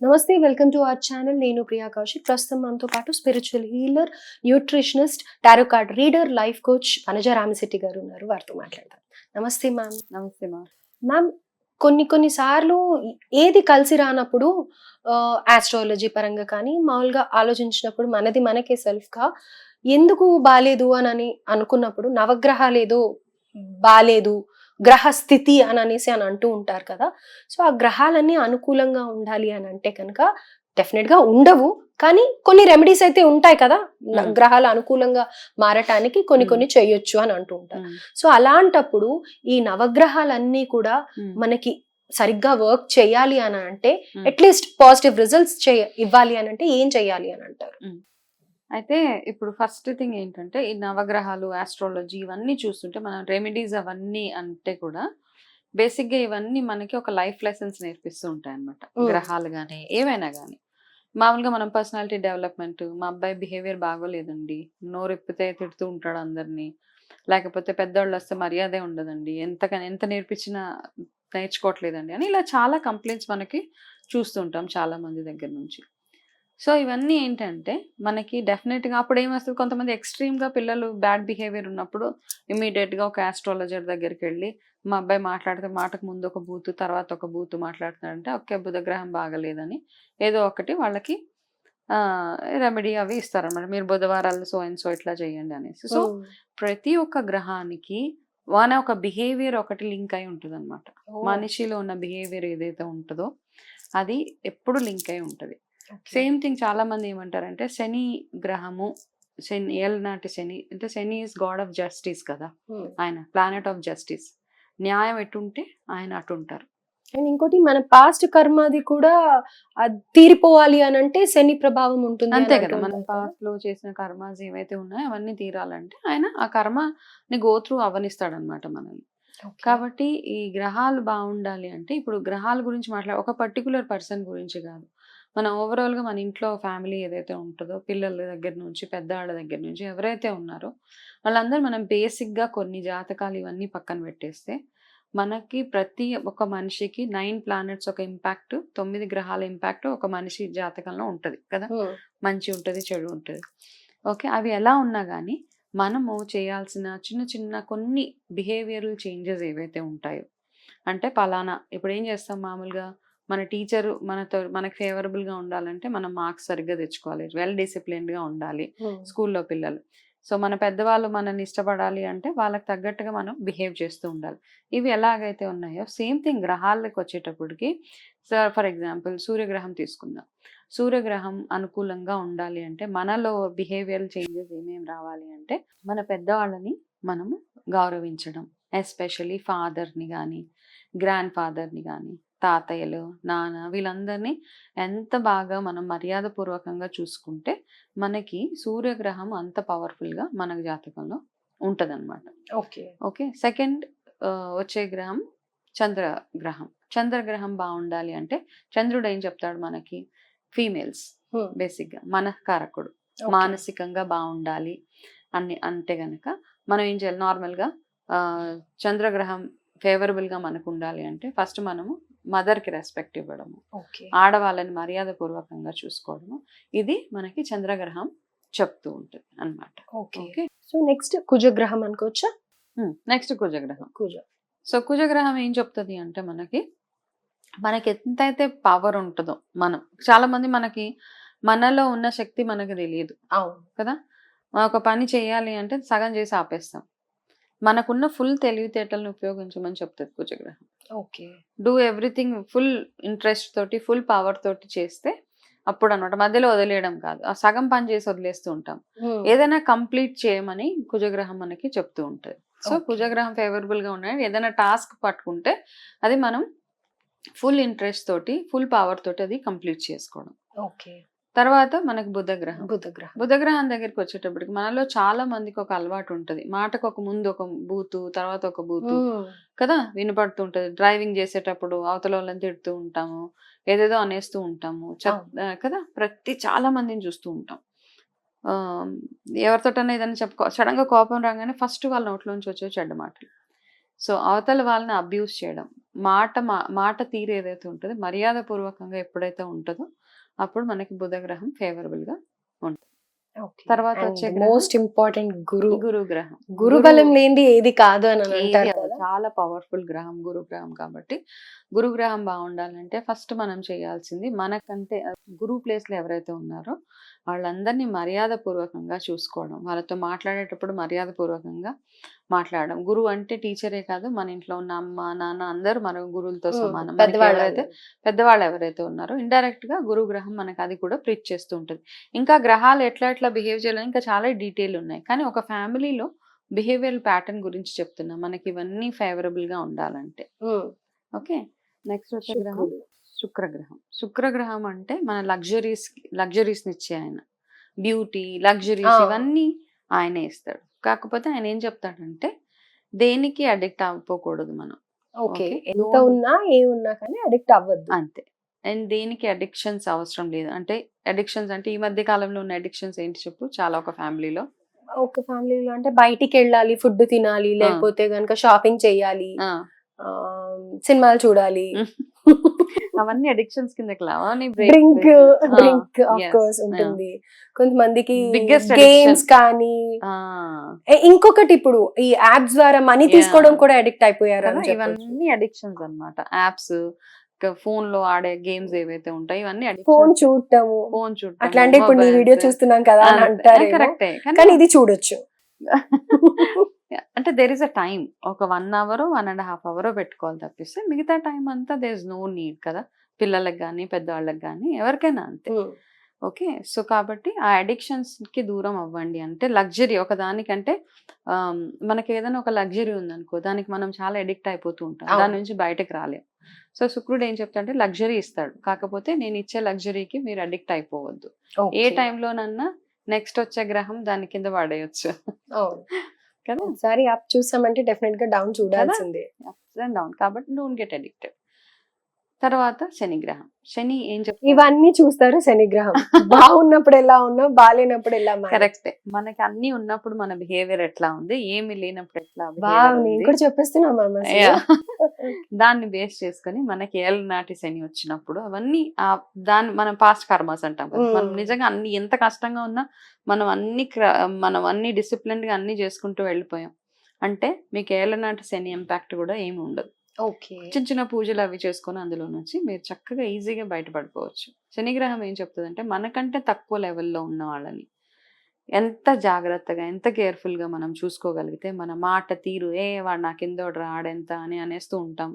నమస్తే, welcome to our channel. నేను ప్రియా కౌశిక్. ప్రస్తుతం మనతో పాటు spiritual healer, nutritionist, tarot card reader, life coach Vanaja Ramisetti గారు ఉన్నారు. వారితో మాట్లాడదాం. నమస్తే మ్యామ్. నమస్తే మా. మ్యామ్, కొన్ని సార్లు ఏది కలిసి రానప్పుడు ఆస్ట్రాలజీ పరంగా కానీ మామూలుగా ఆలోచించినప్పుడు మనది మనకే సెల్ఫ్గా ఎందుకు బాలేదు అని అనుకున్నప్పుడు నవగ్రహాలు ఏదో బాలేదు, గ్రహ స్థితి అని అనేసి అని అంటూ ఉంటారు కదా. సో ఆ గ్రహాలన్నీ అనుకూలంగా ఉండాలి అని అంటే కనుక డెఫినెట్ గా ఉండవు, కానీ కొన్ని రెమెడీస్ అయితే ఉంటాయి కదా. గ్రహాలు అనుకూలంగా మారటానికి కొన్ని చేయొచ్చు అని అంటూ ఉంటారు. సో అలాంటప్పుడు ఈ నవగ్రహాలన్నీ కూడా మనకి సరిగ్గా వర్క్ చేయాలి అని అంటే, అట్లీస్ట్ పాజిటివ్ రిజల్ట్స్ ఇవ్వాలి అని అంటే ఏం చేయాలి అని అంటారు? అయితే ఇప్పుడు ఫస్ట్ థింగ్ ఏంటంటే, ఈ నవగ్రహాలు, ఆస్ట్రాలజీ ఇవన్నీ చూస్తుంటే మనం రెమెడీస్ అవన్నీ అంటే కూడా బేసిక్గా ఇవన్నీ మనకి ఒక లైఫ్ లెసన్స్ నేర్పిస్తూ ఉంటాయి అన్నమాట. గ్రహాలు కానీ ఏవైనా కానీ మామూలుగా మనం పర్సనాలిటీ డెవలప్మెంట్, మా అబ్బాయి బిహేవియర్ బాగోలేదండి, నోరెప్పితే తిడుతూ ఉంటాడు అందరినీ, లేకపోతే పెద్దవాళ్ళు వస్తే మర్యాదే ఉండదండి, ఎంత నేర్పించినా నేర్చుకోవట్లేదండి అని ఇలా చాలా కంప్లైంట్స్ మనకి చూస్తూ ఉంటాం చాలా మంది దగ్గర నుంచి. సో ఇవన్నీ ఏంటంటే మనకి డెఫినెట్గా అప్పుడు ఏమొస్తుంది, కొంతమంది ఎక్స్ట్రీమ్గా పిల్లలు బ్యాడ్ బిహేవియర్ ఉన్నప్పుడు ఇమీడియట్గా ఒక ఆస్ట్రాలజర్ దగ్గరికి వెళ్ళి మా అబ్బాయి మాట్లాడితే మాటకు ముందు ఒక బూతు తర్వాత ఒక బూతు మాట్లాడుతున్నాడంటే ఓకే బుధగ్రహం బాగలేదని ఏదో ఒకటి వాళ్ళకి రెమెడీ అవి ఇస్తారన్నమాట. మీరు బుధవారాలు సో అండ్ సో ఇట్లా చేయండి అనేసి. సో ప్రతి ఒక్క గ్రహానికి ఒక బిహేవియర్ ఒకటి లింక్ అయి ఉంటుంది అనమాట. మనిషిలో ఉన్న బిహేవియర్ ఏదైతే ఉంటుందో అది ఎప్పుడు లింక్ అయి ఉంటుంది. సేమ్ థింగ్ చాలా మంది ఏమంటారంటే శని గ్రహము, శని ఏళ్ళనాటి శని అంటే శని ఈజ్ గాడ్ ఆఫ్ జస్టిస్ కదా, ఆయన ప్లానెట్ ఆఫ్ జస్టిస్. న్యాయం ఎటుంటే ఆయన అటుంటారు. అండ్ ఇంకోటి మన పాస్ట్ కర్మది కూడా తీరిపోవాలి అని అంటే శని ప్రభావం ఉంటుంది అంతే కదా. మనం పాస్ట్ లో చేసిన కర్మాస్ ఏవైతే ఉన్నాయో అవన్నీ తీరాలంటే ఆయన ఆ కర్మని గో త్రూ అవనిస్తాడనమాట మనల్ని. కాబట్టి ఈ గ్రహాలు బాగుండాలి అంటే ఇప్పుడు గ్రహాల గురించి ఒక పర్టికులర్ పర్సన్ గురించి కాదు, మన ఓవరాల్గా మన ఇంట్లో ఫ్యామిలీ ఏదైతే ఉంటుందో పిల్లల దగ్గర నుంచి పెద్దవాళ్ళ దగ్గర నుంచి ఎవరైతే ఉన్నారో వాళ్ళందరూ మనం బేసిక్గా కొన్ని జాతకాలు ఇవన్నీ పక్కన పెట్టేస్తే మనకి ప్రతి ఒక్క మనిషికి 9 ప్లానెట్స్ ఒక ఇంపాక్ట్, 9 గ్రహాల ఇంపాక్ట్ ఒక మనిషి జాతకంలో ఉంటుంది కదా. మంచి ఉంటుంది, చెడు ఉంటుంది. ఓకే, అవి ఎలా ఉన్నా కానీ మనము చేయాల్సిన చిన్న చిన్న కొన్ని బిహేవియరల్ చేంజెస్ ఏవైతే ఉంటాయో, అంటే పలానా ఇప్పుడు ఏం చేస్తాం మామూలుగా మన టీచరు మనకు ఫేవరబుల్గా ఉండాలంటే మనం మార్క్స్ సరిగ్గా తెచ్చుకోవాలి, వెల్ డిసిప్లిన్డ్గా ఉండాలి స్కూల్లో పిల్లలు. సో మన పెద్దవాళ్ళు మనల్ని ఇష్టపడాలి అంటే వాళ్ళకి తగ్గట్టుగా మనం బిహేవ్ చేస్తూ ఉండాలి. ఇవి ఎలాగైతే ఉన్నాయో సేమ్ థింగ్ గ్రహాలకు వచ్చేటప్పటికి, ఫర్ ఎగ్జాంపుల్ సూర్యగ్రహం తీసుకుందాం. సూర్యగ్రహం అనుకూలంగా ఉండాలి అంటే మనలో బిహేవియరల్ చేంజెస్ ఏమేమి రావాలి అంటే మన పెద్దవాళ్ళని మనము గౌరవించడం, ఎస్పెషలీ ఫాదర్ని కానీ గ్రాండ్ ఫాదర్ని కానీ తాతయ్యలు నాన్న వీళ్ళందరినీ ఎంత బాగా మనం మర్యాదపూర్వకంగా చూసుకుంటే మనకి సూర్యగ్రహం అంత పవర్ఫుల్గా మన జాతకంలో ఉంటదన్నమాట. ఓకే ఓకే, సెకండ్ వచ్చే గ్రహం చంద్రగ్రహం. చంద్రగ్రహం బాగుండాలి అంటే చంద్రుడు ఏం చెప్తాడు మనకి, ఫీమేల్స్ బేసిక్గా మనఃకారకుడు, మానసికంగా బాగుండాలి అని అంటే గనక మనం ఏం చేయాలి, నార్మల్గా చంద్రగ్రహం ఫేవరబుల్గా మనకు ఉండాలి అంటే ఫస్ట్ మనము మదర్కి రెస్పెక్ట్ ఇవ్వడము, ఆడవాళ్ళని మర్యాదపూర్వకంగా చూసుకోవడము, ఇది మనకి చంద్రగ్రహం చెప్తూ ఉంటుంది అనమాట. ఓకే, సో నెక్స్ట్ కుజగ్రహం అనుకోవచ్చా? నెక్స్ట్ కుజగ్రహం. సో కుజగ్రహం ఏం చెప్తుంది అంటే మనకి ఎంతైతే పవర్ ఉంటుందో, మనం చాలా మంది మనలో ఉన్న శక్తి మనకు తెలియదు కదా. ఒక పని చేయాలి అంటే సగం చేసి ఆపేస్తాం. మనకున్న ఫుల్ తెలివితేటలను ఉపయోగించమని చెప్తుంది కుజగ్రహం. Okay, do everything full interest తోటి ఫుల్ పవర్ తోటి చేస్తే అప్పుడు అనమాట, మధ్యలో వదిలేయడం కాదు. ఆ సగం పని చేసి వదిలేస్తూ ఉంటాం. ఏదైనా కంప్లీట్ చేయమని కుజగ్రహం మనకి చెప్తూ ఉంటుంది. సో కుజగ్రహం ఫేవరబుల్ గా ఉన్నాయి, ఏదైనా టాస్క్ పట్టుకుంటే అది మనం ఫుల్ ఇంట్రెస్ట్ తోటి ఫుల్ పవర్ తోటి అది కంప్లీట్ చేసుకోవడం. ఓకే, తర్వాత మనకు బుధగ్రహం. బుధగ్రహం దగ్గరికి వచ్చేటప్పటికి మనలో చాలా మందికి ఒక అలవాటు ఉంటుంది, మాటకు ఒక ముందు ఒక బూతు తర్వాత ఒక బూతు కదా వినపడుతుంటది. డ్రైవింగ్ చేసేటప్పుడు అవతల వాళ్ళని తిడుతూ ఉంటాము, ఏదేదో అనేస్తూ ఉంటాము కదా. చాలా మందిని చూస్తూ ఉంటాం. ఎవరితోటన్నా ఏదైనా సడన్ గా కోపం రాగానే ఫస్ట్ వాళ్ళ నోట్లోంచి వచ్చే చెడ్డ మాటలు. సో అవతల వాళ్ళని అబ్యూస్ చేయడం, మాట తీరు ఏదైతే ఉంటుందో మర్యాద పూర్వకంగా ఎప్పుడైతే ఉంటుందో అప్పుడు మనకి బుధగ్రహం ఫేవరబుల్ గా ఉంటుంది. తర్వాత వచ్చే గ్రహం మోస్ట్ ఇంపార్టెంట్ గురు గురు గ్రహం. గురు బలం లేనిది ఏది కాదు అని ఏది అంటారు అవ్వదు. కదా. చాలా పవర్ఫుల్ గ్రహం గురు గ్రహం. కాబట్టి గురు గ్రహం బాగుండాలంటే ఫస్ట్ మనం చేయాల్సింది మనకంటే గురు ప్లేస్ లో ఎవరైతే ఉన్నారో వాళ్ళందరినీ మర్యాద పూర్వకంగా చూసుకోవడం, వాళ్ళతో మాట్లాడేటప్పుడు మర్యాద పూర్వకంగా మాట్లాడడం. గురువు అంటే టీచరే కాదు, మన ఇంట్లో ఉన్న అమ్మ నాన్న అందరూ మన గురువులతో సమానం. మనకి పెద్దవాళ్ళు ఎవరైతే పెద్దవాళ్ళు ఎవరైతే ఉన్నారో ఇండైరెక్ట్ గా గురు గ్రహం మనకు అది కూడా ప్రీచ్ చేస్తూ ఉంటుంది. ఇంకా గ్రహాలు ఎట్లా బిహేవ్ చేయాలని ఇంకా చాలా డీటెయిల్ ఉన్నాయి, కానీ ఒక ఫ్యామిలీలో బిహేవియరల్ ప్యాటర్న్ గురించి చెప్తున్నా మనకి ఇవన్నీ ఫేవరబుల్ గా ఉండాలంటే. ఓకే, నెక్స్ట్ వచ్చే గ్రహం శుక్రగ్రహం. శుక్రగ్రహం అంటే మన లగ్జరీస్ ఇచ్చే ఆయన, బ్యూటీ లగ్జరీస్ ఇవన్నీ ఆయనే ఇస్తాడు. కాకపోతే ఆయన ఏం చెప్తాడంటే దేనికి అడిక్ట్ అవ్వకూడదు మనం. ఓకే, ఎంత ఉన్నా ఏమున్నా కానీ అడిక్ట్ అవ్వద్దు అంతే. అండ్ దేనికి అడిక్షన్స్ అవసరం లేదు. అంటే అడిక్షన్స్ అంటే ఈ మధ్య కాలంలో ఉన్న అడిక్షన్స్ ఏంటి చెప్పు? చాలా ఒక ఫ్యామిలీలో అంటే బయటికి వెళ్ళాలి, ఫుడ్ తినాలి, లేకపోతే గనుక షాపింగ్ చేయాలి, సినిమాలు చూడాలి, అవన్నీ అడిక్షన్స్ కిందకి డ్రింక్ ఆఫ్ కోర్స్ ఉంటుంది. కొంతమందికి గేమ్స్ కానీ, ఇంకొకటి ఇప్పుడు ఈ యాప్స్ ద్వారా మనీ తీసుకోవడం కూడా అడిక్ట్ అయిపోయారు. ఇవన్నీ అడిక్షన్స్ అన్నమాట. యాప్స్, ఫోన్ లో ఆడే గేమ్స్ ఏవైతే ఉంటాయి ఇవన్నీ ఫోన్ చూడటం అట్లాంటి. ఇప్పుడు నీ వీడియో చూస్తున్నాం కదా అని అంటారు, కరెక్టే, కానీ ఇది చూడొచ్చు. అంటే దేర్ ఇస్ అ టైం, ఒక 1 hour 1.5 hour పెట్టుకోవాలి తప్పిస్తే మిగతా టైం అంతా దేర్ ఇస్ నో నీడ్ కదా, పిల్లలకు కానీ పెద్దవాళ్ళకి కానీ ఎవరికైనా అంతే. ఓకే, సో కాబట్టి ఆ అడిక్షన్స్ కి దూరం అవ్వండి. అంటే లగ్జరీ ఒక దానికంటే మనకి ఏదైనా ఒక లగ్జరీ ఉందనుకో దానికి మనం చాలా అడిక్ట్ అయిపోతూ ఉంటాం, దాని నుంచి బయటకు రాలేం. సో శుక్రుడు ఏం చెప్తాడంటే లగ్జరీ ఇస్తాడు, కాకపోతే నేను ఇచ్చే లగ్జరీకి మీరు అడిక్ట్ అయిపోవద్దు. ఏ టైంలోనన్నా నెక్స్ట్ వచ్చే గ్రహం దాని కింద పడేయచ్చు కదా. ఒకసారి అప్ చూసామంటే డెఫినెట్ గా డౌన్ చూడాల్సిందే, అప్స్ అండ్ డౌన్. కాబట్టి డోంట్ గెట్ అడిక్టెడ్. తర్వాత శనిగ్రహం. శని ఏం చెప్తారు? ఇవన్నీ చూస్తారు శనిగ్రహం. బాగున్నప్పుడు ఎలా ఉన్నా, బాగాలేనప్పుడు ఎలా. కరెక్టే, మనకి అన్ని ఉన్నప్పుడు మన బిహేవియర్ ఎట్లా ఉంది, ఏమి లేనప్పుడు ఎట్లా నేను కూడా చెప్పేస్తున్నా దాన్ని బేస్ చేసుకుని మనకి ఏళ్ళనాటి శని వచ్చినప్పుడు అవన్నీ దాన్ని మనం పాస్ట్ కర్మస్ అంటాం కదా. మనం నిజంగా అన్ని ఎంత కష్టంగా ఉన్నా మనం అన్ని డిసిప్లిన్ గా అన్ని చేసుకుంటూ వెళ్ళిపోయాం అంటే మీకు ఏళ్ళనాటి శని ఇంపాక్ట్ కూడా ఏమి ఉండదు. చిన్న చిన్న పూజలు అవి చేసుకొని అందులో నుంచి మీరు చక్కగా ఈజీగా బయటపడిపోవచ్చు. శనిగ్రహం ఏం చెప్తుందంటే మనకంటే తక్కువ లెవెల్లో ఉన్న వాళ్ళని ఎంత జాగ్రత్తగా ఎంత కేర్ఫుల్ గా మనం చూసుకోగలిగితే మన మాట తీరు వాడు నా కిందోడు ఆడెంత అని అనేస్తూ ఉంటాం,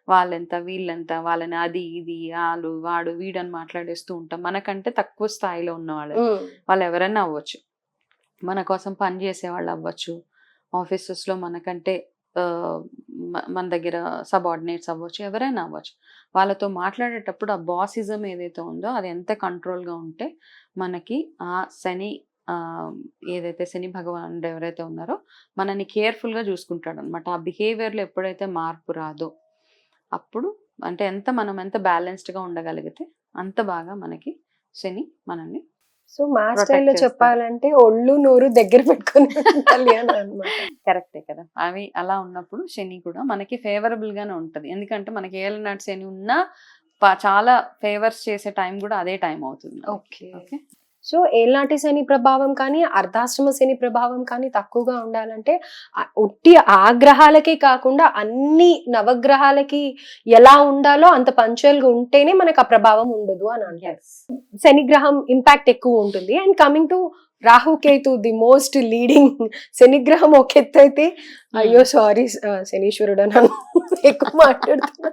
వాళ్ళెంత వీళ్ళెంత, వాళ్ళని అది ఇది వాడు వీడని మాట్లాడేస్తూ ఉంటాం. మనకంటే తక్కువ స్థాయిలో ఉన్న వాళ్ళు ఎవరైనా అవ్వచ్చు, మన కోసం పని చేసే వాళ్ళు అవ్వచ్చు, ఆఫీసెస్ లో మనకంటే మన దగ్గర సబార్డినేట్స్ అవ్వచ్చు, ఎవరైనా అవ్వచ్చు. వాళ్ళతో మాట్లాడేటప్పుడు ఆ బాసిజం ఏదైతే ఉందో అది ఎంత కంట్రోల్గా ఉంటే మనకి ఆ శని ఏదైతే శని భగవానుడు ఎవరైతే ఉన్నారో మనని కేర్ఫుల్గా చూసుకుంటాడు అనమాట. ఆ బిహేవియర్లో ఎప్పుడైతే మార్పు రాదో అప్పుడు అంటే మనం ఎంత బ్యాలెన్స్డ్గా ఉండగలిగితే అంత బాగా మనకి శని మనల్ని. సో మా స్టైల్లో చెప్పాలంటే ఒళ్ళు నోరు దగ్గర పెట్టుకొని కరెక్టే కదా. అవి అలా ఉన్నప్పుడు శని కూడా మనకి ఫేవరబుల్ గానే ఉంటది. ఎందుకంటే మనకి ఏళ్ళనాటి శని ఉన్నా చాలా ఫేవర్స్ చేసే టైం కూడా అదే టైం అవుతుంది. ఓకే, సో ఏళ్ళనాటి శని ప్రభావం కానీ అర్ధాశ్రమ శని ప్రభావం కానీ తక్కువగా ఉండాలంటే ఉట్టి ఆ గ్రహాలకే కాకుండా అన్ని నవగ్రహాలకి ఎలా ఉండాలో అంత పంచువల్ గా ఉంటేనే మనకు ఆ ప్రభావం ఉండదు అని అంటారు. శనిగ్రహం ఇంపాక్ట్ ఎక్కువ ఉంటుంది. And coming to Rahu Ketu, the most leading. శనిగ్రహం ఒక ఎత్తు అయితే, అయ్యో సారీ శనీశ్వరుడు అని ఎక్కువ మాట్లాడుతున్నా.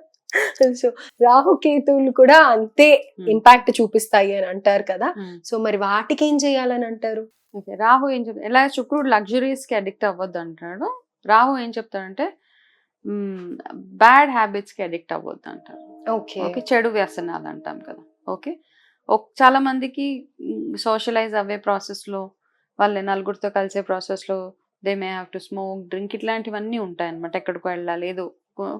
సో రాహుకేతువులు కూడా అంతే ఇంపాక్ట్ చూపిస్తాయి అని అంటారు కదా. సో మరి వాటికి ఏం చేయాలని అంటారు? రాహు ఏం చెప్తాడు, ఎలా శుక్రుడు లగ్జరీస్ కి అడిక్ట్ అవ్వద్దు అంటాడు, రాహు ఏం చెప్తాడంటే బ్యాడ్ హ్యాబిట్స్ కి అడిక్ట్ అవ్వద్దు అంటారు. ఓకే, చెడు వ్యసనాలు అంటాం కదా. ఓకే, చాలా మందికి సోషలైజ్ అవ్వే ప్రాసెస్ లో వాళ్ళ నలుగురితో కలిసే ప్రాసెస్ లో they may have to smoke, drink ఇట్లాంటివన్నీ ఉంటాయి అనమాట. ఎక్కడికో వెళ్ళాలి, ఏదో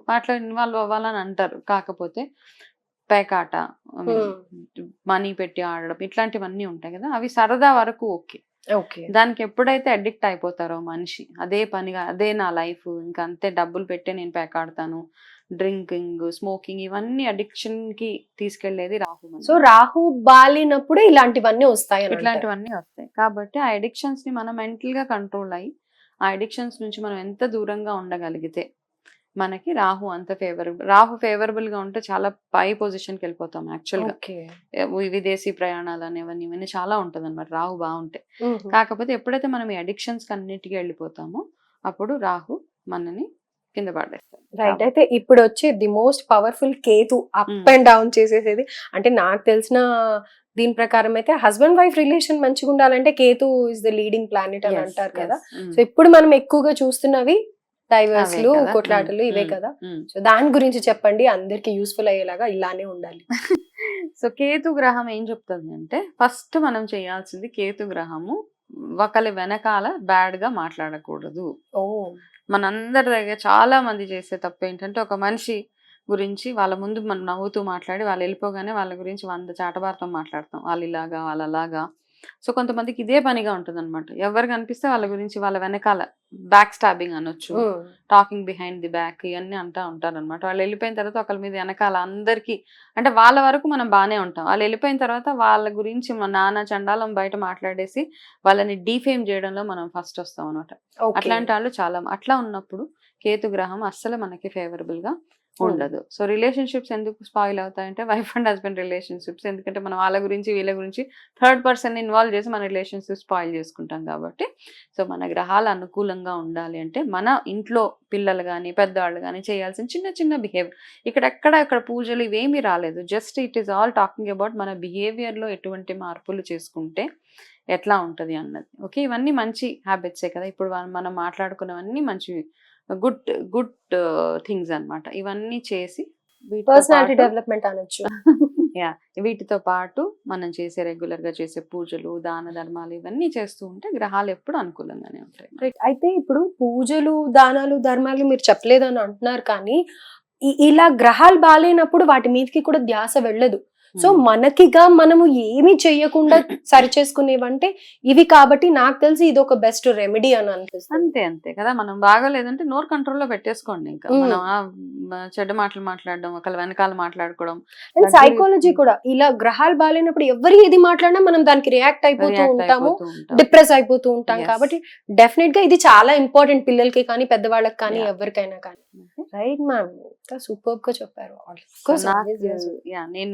వాటిలో ఇన్వాల్వ్ అవ్వాలని అంటారు. కాకపోతే పేకాట, మనీ పెట్టి ఆడడం ఇట్లాంటివన్నీ ఉంటాయి కదా, అవి సరదా వరకు ఓకే. ఓకే. దానికి ఎప్పుడైతే అడిక్ట్ అయిపోతారో మనిషి, అదే పనిగా అదే నా లైఫ్, ఇంకా అంతే డబ్బులు పెట్టే నేను పేకాడతాను, డ్రింకింగ్, స్మోకింగ్ ఇవన్నీ అడిక్షన్ కి తీసుకెళ్లేది రాహు సో రాహు బాలినప్పుడే ఇలాంటివన్నీ వస్తాయి అని అంటారు. ఇట్లాంటివన్నీ వస్తాయి. కాబట్టి ఆ అడిక్షన్స్ ని మనం మెంటల్ గా కంట్రోల్ అయ్యి ఆ అడిక్షన్స్ నుంచి మనం ఎంత దూరంగా ఉండగలిగితే మనకి రాహు అంత రాహు ఫేవరబుల్ గా ఉంటే చాలా పై పొజిషన్ కి వెళ్ళిపోతాం యాక్చువల్ గా. ఓకే. విదేశీ ప్రయాణాలు అనేవన్నీ ఇవన్నీ చాలా ఉంటది అనమాట రాహు బాగుంటే. మ్మ్. కాకపోతే ఎప్పుడైతే మనం ఈ అడిక్షన్స్ అన్నిటికీ వెళ్ళిపోతామో అప్పుడు రాహు మనని కింద పడేస్తాడు. రైట్. అయితే ఇప్పుడు వచ్చే the most powerful Ketu up and down చేసేసేది. అంటే నాకు తెలిసిన దీని ప్రకారం అయితే హస్బెండ్ వైఫ్ రిలేషన్ మంచిగా ఉండాలంటే Ketu is the leading planet అని అంటారు కదా. సో ఇప్పుడు మనం ఎక్కువగా చూస్తున్నవి డైవర్స్లు, అవే కదా. కొట్లాటలు ఇవే కదా. సో దాని గురించి చెప్పండి, అందరికి యూస్ఫుల్ అయ్యేలాగా ఇలానే ఉండాలి. సో కేతు గ్రహం ఏం చెప్తుంది అంటే ఫస్ట్ మనం చేయాల్సింది కేతు గ్రహము ఒకరి వెనకాల బ్యాడ్ గా మాట్లాడకూడదు. ఓ మనందరి దగ్గర చాలా మంది చేసే తప్పు ఏంటంటే ఒక మనిషి గురించి వాళ్ళ ముందు మనం నవ్వుతూ మాట్లాడి వాళ్ళు వెళ్ళిపోగానే వాళ్ళ గురించి 100 చాటభారతం మాట్లాడతాం, వాళ్ళు ఇలాగా వాళ్ళు అలాగా. సో కొంతమందికి ఇదే పనిగా ఉంటుంది అనమాట. ఎవరు కనిపిస్తే వాళ్ళ గురించి వాళ్ళ వెనకాల బ్యాక్ స్టాబింగ్ అనొచ్చు, టాకింగ్ బిహైండ్ ది బ్యాక్, ఇవన్నీ అంటా ఉంటారు అనమాట. వాళ్ళు వెళ్ళిపోయిన తర్వాత ఒకరి మీద వెనకాల అందరికి అంటే వాళ్ళ వరకు మనం బాగానే ఉంటాం, వాళ్ళు వెళ్ళిపోయిన తర్వాత వాళ్ళ గురించి మన నాన్న చండాలం బయట మాట్లాడేసి వాళ్ళని డీఫేమ్ చేయడంలో మనం ఫస్ట్ వస్తాం అనమాట. అట్లాంటి వాళ్ళు చాలా. అట్లా ఉన్నప్పుడు కేతు గ్రహం అస్సలు మనకి ఫేవరబుల్ గా ఉండదు. సో రిలేషన్షిప్స్ ఎందుకు స్పాయిల్ అవుతాయంటే వైఫ్ అండ్ హస్బెండ్ రిలేషన్షిప్స్, ఎందుకంటే మనం వాళ్ళ గురించి వీళ్ళ గురించి థర్డ్ పర్సన్ ఇన్వాల్వ్ చేసి మన రిలేషన్షిప్ స్పాయిల్ చేసుకుంటాం కాబట్టి. సో మన గ్రహాలు అనుకూలంగా ఉండాలి అంటే మన ఇంట్లో పిల్లలు కానీ పెద్దవాళ్ళు కానీ చేయాల్సిన చిన్న చిన్న బిహేవియర్, ఇక్కడ పూజలు ఇవేమీ రాలేదు, just it is all talking about మన బిహేవియర్లో ఎటువంటి మార్పులు చేసుకుంటే ఎట్లా ఉంటుంది అన్నది. ఓకే, ఇవన్నీ మంచి హ్యాబిట్సే కదా. ఇప్పుడు మనం మాట్లాడుకున్నవన్నీ మంచి గుడ్ థింగ్స్ అన్నమాట. ఇవన్నీ చేసి పర్సనాలిటీ డెవలప్మెంట్ అనొచ్చు. వీటితో పాటు మనం చేసే రెగ్యులర్ గా చేసే పూజలు, దాన ధర్మాలు ఇవన్నీ చేస్తూ ఉంటే గ్రహాలు ఎప్పుడు అనుకూలంగానే ఉంటాయి. రైట్. అయితే ఇప్పుడు పూజలు, దానాలు, ధర్మాలు మీరు చెప్పలేదని అంటున్నారు కానీ ఇలా గ్రహాలు బాగాలేనప్పుడు వాటి మీదకి కూడా ధ్యాస వెళ్ళదు. సో మనకిగా మనము ఏమి చెయ్యకుండా సరి చేసుకునేవంటే ఇవి, కాబట్టి నాకు తెలిసి ఇది ఒక బెస్ట్ రెమెడీ అని అనిపిస్తుంది. అంతే కదా. మనం బాగోలేదంటే నోరు కంట్రోల్లో పెట్టేసుకోండి. ఇంకా మనం చెడ్డ మాటలు మాట్లాడడం, ఒకళ్ళ వెనకాల మాట్లాడుకోవడం. అండ్ సైకాలజీ కూడా ఇలా గ్రహాలు బాగాలేనప్పుడు ఎవరు ఏది మాట్లాడినా మనం దానికి రియాక్ట్ అయిపోతూ ఉంటాము, డిప్రెస్ అయిపోతూ ఉంటాం. కాబట్టి డెఫినెట్ గా ఇది చాలా ఇంపార్టెంట్, పిల్లలకి కానీ పెద్దవాళ్ళకి కానీ ఎవరికైనా కానీ. రైట్ మ్యామ్, సూపర్ గా చెప్పారు. నేను